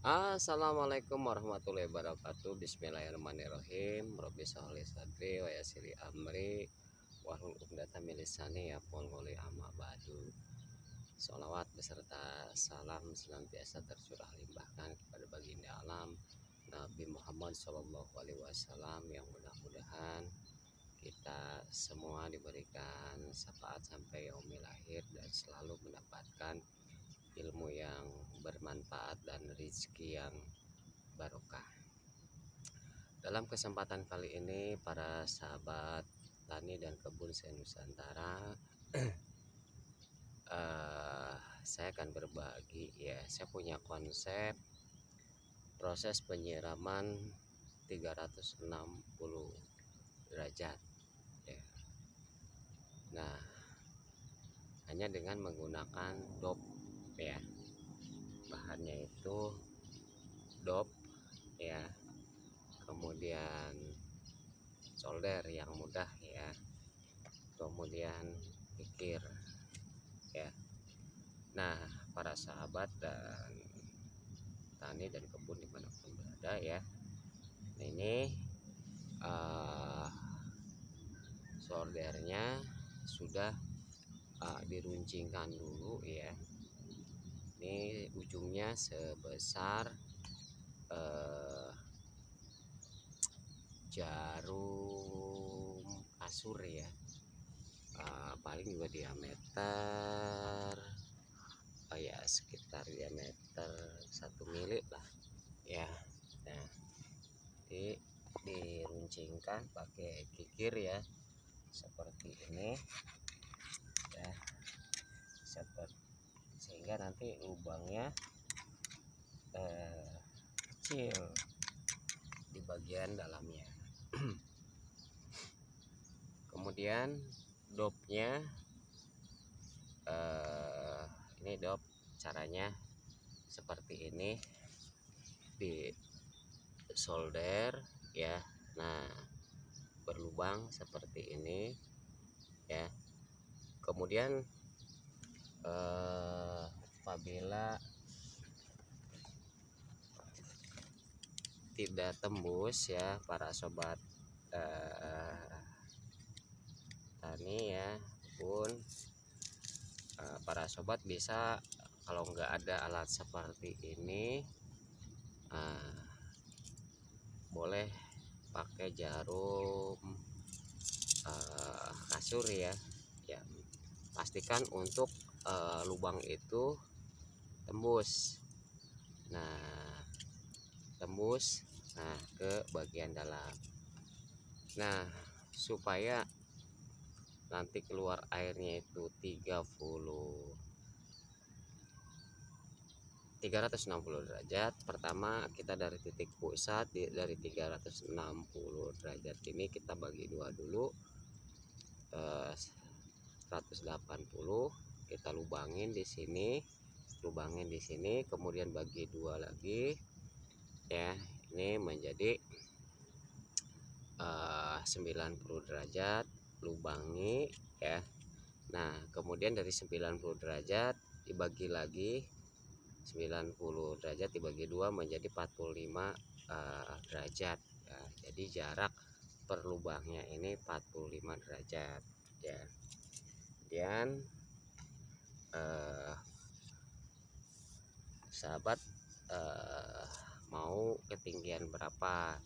Assalamualaikum warahmatullahi wabarakatuh. Bismillahirrahmanirrahim. Rabbi sholli sadri wa yassiri amri wahlul 'uqdatam min lisani yafqahu qawli amma ba'du. Sholawat beserta salam senantiasa tercurah limpahkan kepada baginda alam Nabi Muhammad Shallallahu Alaihi Wasallam, yang mudah-mudahan kita semua diberikan syafaat sampai yaumil akhir dan selalu mendapatkan ilmu yang bermanfaat dan rezeki yang barokah. Dalam kesempatan kali ini, para sahabat tani dan kebun se-Nusantara, saya akan berbagi ya. Saya punya konsep proses penyiraman 360 derajat ya. Nah, hanya dengan menggunakan dop ya. Bahannya itu dop ya, kemudian solder yang mudah ya, kemudian pikir ya. Nah, para sahabat dan tani dan kebun dimanapun berada ya, nah ini soldernya sudah diruncingkan dulu ya. Ini ujungnya sebesar jarum kasur ya, paling juga diameter ya sekitar diameter 1 mili lah ya. Nah, diruncingkan pakai kikir ya, seperti ini ya, sehingga nanti lubangnya kecil di bagian dalamnya. Kemudian dopnya, ini dop caranya seperti ini, di solder ya. Nah, berlubang seperti ini ya. Kemudian apabila tidak tembus ya, para sobat tani ya pun, para sobat bisa, kalau nggak ada alat seperti ini, boleh pakai jarum kasur ya. Ya, pastikan untuk lubang itu tembus. Nah, tembus ke bagian dalam. Nah, supaya nanti keluar airnya itu 360 derajat. Pertama, kita dari titik pusat dari 360 derajat ini kita bagi dua dulu, 180 kita lubangin di sini, kemudian bagi dua lagi ya. Ini menjadi 90 derajat, lubangi ya. Nah, kemudian dari 90 derajat dibagi lagi, 90 derajat dibagi 2 menjadi 45 derajat ya. Jadi jarak per lubangnya ini 45 derajat ya. Kemudian sahabat mau ketinggian berapa?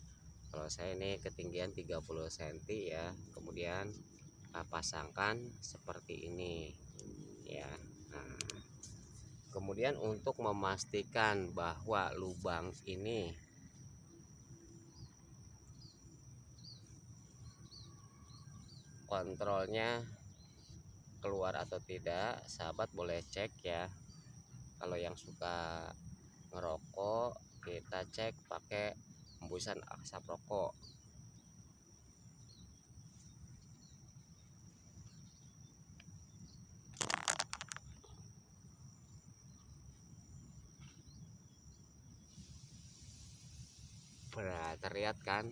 Kalau saya ini ketinggian 30 cm ya. Kemudian pasangkan seperti ini ya. Nah, kemudian untuk memastikan bahwa lubang ini kontrolnya keluar atau tidak, sahabat boleh cek ya. Kalau yang suka ngerokok, kita cek pakai hembusan asap rokok. Nah, terlihat kan,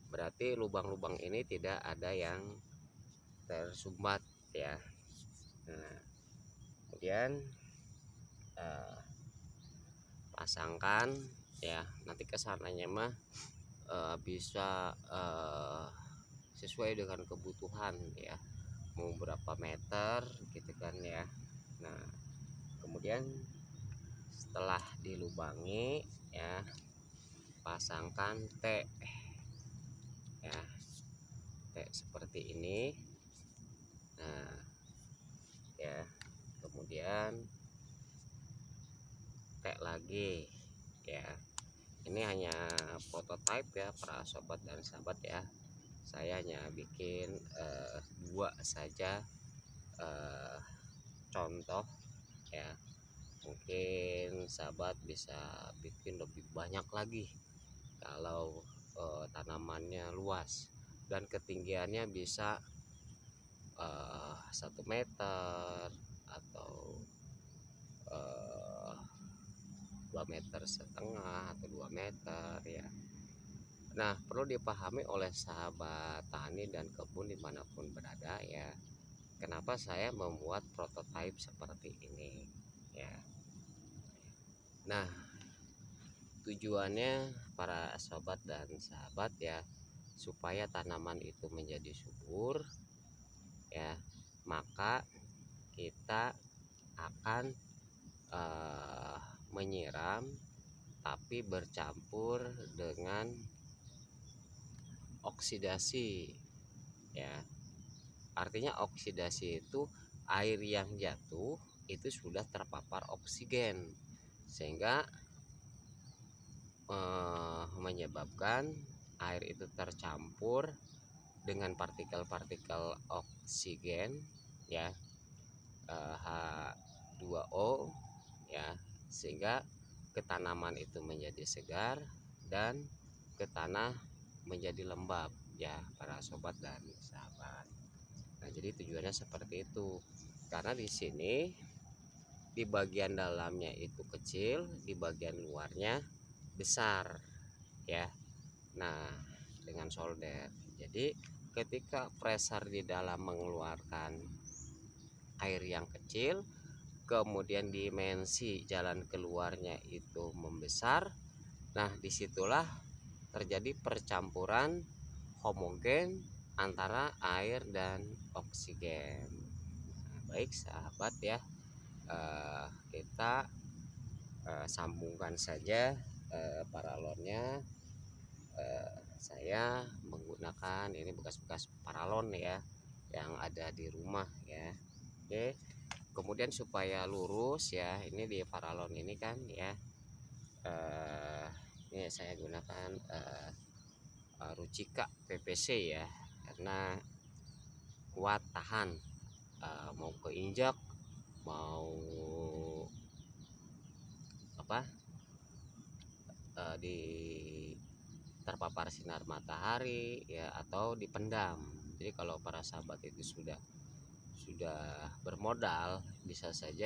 berarti lubang-lubang ini tidak ada yang tersumbat ya. Nah, kemudian pasangkan ya. Nanti kesananya mah bisa sesuai dengan kebutuhan ya, mau berapa meter gitu kan ya. Nah kemudian setelah dilubangi ya, pasangkan T ya, T seperti ini. Nah ya, kemudian T lagi ya. Ini hanya prototype ya para sobat dan sahabat ya. Saya hanya bikin dua saja contoh ya. Mungkin sahabat bisa bikin lebih banyak lagi kalau tanamannya luas dan ketinggiannya bisa 1 meter atau 2,5 meter atau 2 meter ya. Nah perlu dipahami oleh sahabat tani dan kebun dimanapun berada ya, kenapa saya membuat prototipe seperti ini ya. Nah tujuannya para sobat dan sahabat ya, supaya tanaman itu menjadi subur ya, maka kita akan menyiram tapi bercampur dengan oksidasi ya. Artinya oksidasi itu air yang jatuh itu sudah terpapar oksigen, sehingga menyebabkan air itu tercampur dengan partikel-partikel oksigen ya, H2O ya, sehingga ke tanaman itu menjadi segar dan ke tanah menjadi lembab ya para sobat dan sahabat. Nah jadi tujuannya seperti itu, karena di sini di bagian dalamnya itu kecil, di bagian luarnya besar ya. Nah dengan solder, jadi ketika pressure di dalam mengeluarkan air yang kecil, kemudian dimensi jalan keluarnya itu membesar, nah disitulah terjadi percampuran homogen antara air dan oksigen. Nah, baik sahabat ya, kita sambungkan saja paralonnya. Saya menggunakan ini bekas-bekas paralon ya yang ada di rumah ya. Oke, kemudian supaya lurus ya, ini di paralon ini kan ya, ini saya gunakan Rucika PVC ya, karena kuat tahan, mau keinjak, mau apa, di terpapar sinar matahari ya, atau dipendam. Jadi kalau para sahabat itu sudah bermodal, bisa saja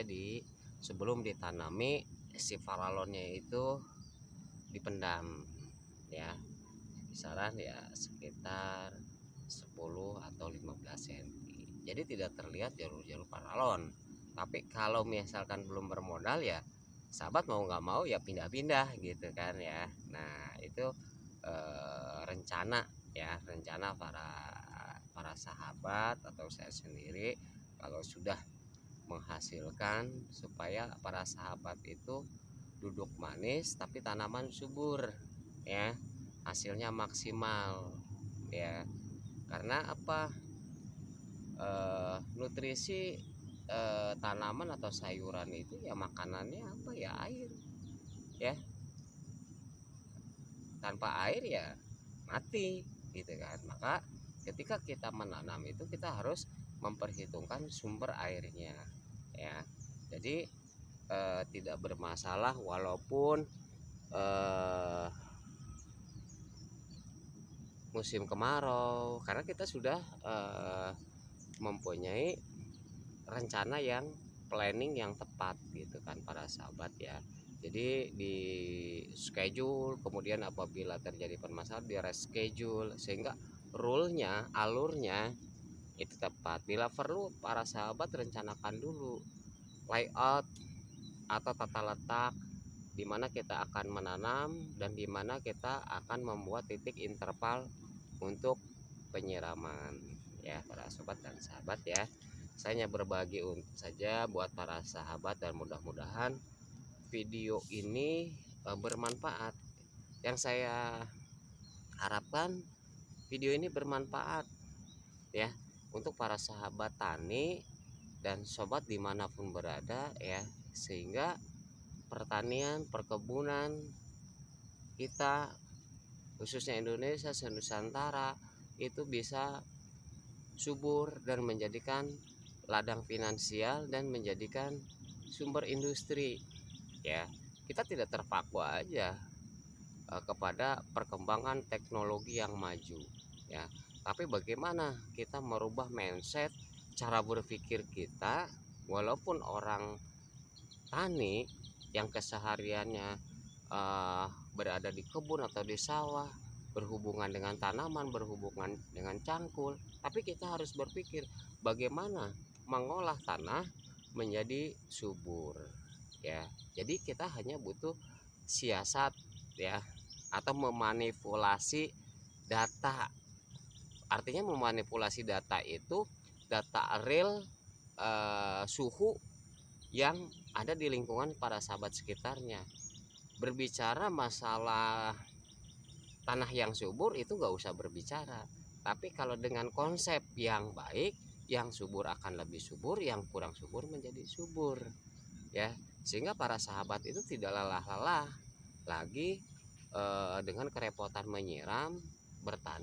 sebelum ditanami si paralonnya itu dipendam ya, kisaran ya sekitar 10 atau 15 cm. Jadi tidak terlihat jalur-jalur paralon. Tapi kalau misalkan belum bermodal ya, sahabat mau nggak mau ya pindah-pindah gitu kan ya. Nah itu rencana ya, rencana para sahabat atau saya sendiri kalau sudah menghasilkan supaya para sahabat itu duduk manis tapi tanaman subur ya, hasilnya maksimal ya. Karena apa, nutrisi tanaman atau sayuran itu ya makanannya apa ya, air ya. Tanpa air ya mati gitu kan. Maka ketika kita menanam itu kita harus memperhitungkan sumber airnya ya. Jadi tidak bermasalah walaupun musim kemarau, karena kita sudah mempunyai rencana yang planning yang tepat gitu kan para sahabat ya. Jadi di schedule, kemudian apabila terjadi permasalahan di reschedule, sehingga rule-nya, alurnya itu tepat. Bila perlu para sahabat rencanakan dulu layout atau tata letak di mana kita akan menanam dan di mana kita akan membuat titik interval untuk penyiraman ya para sobat dan sahabat ya. Saya hanya berbagi untuk saja buat para sahabat dan mudah-mudahan video ini bermanfaat. Yang saya harapkan video ini bermanfaat ya untuk para sahabat tani dan sobat dimanapun berada ya, sehingga pertanian perkebunan kita khususnya Indonesia senusantara itu bisa subur dan menjadikan ladang finansial dan menjadikan sumber industri ya. Kita tidak terpaku aja kepada perkembangan teknologi yang maju ya, tapi bagaimana kita merubah mindset cara berpikir kita. Walaupun orang tani yang kesehariannya berada di kebun atau di sawah, berhubungan dengan tanaman, berhubungan dengan cangkul, tapi kita harus berpikir bagaimana mengolah tanah menjadi subur ya. Jadi kita hanya butuh siasat ya, atau memanipulasi data. Artinya memanipulasi data itu data real suhu yang ada di lingkungan para sahabat sekitarnya. Berbicara masalah tanah yang subur itu nggak usah berbicara, tapi kalau dengan konsep yang baik, yang subur akan lebih subur, yang kurang subur menjadi subur ya, sehingga para sahabat itu tidak lelah-lelah lagi dengan kerepotan menyiram, bertani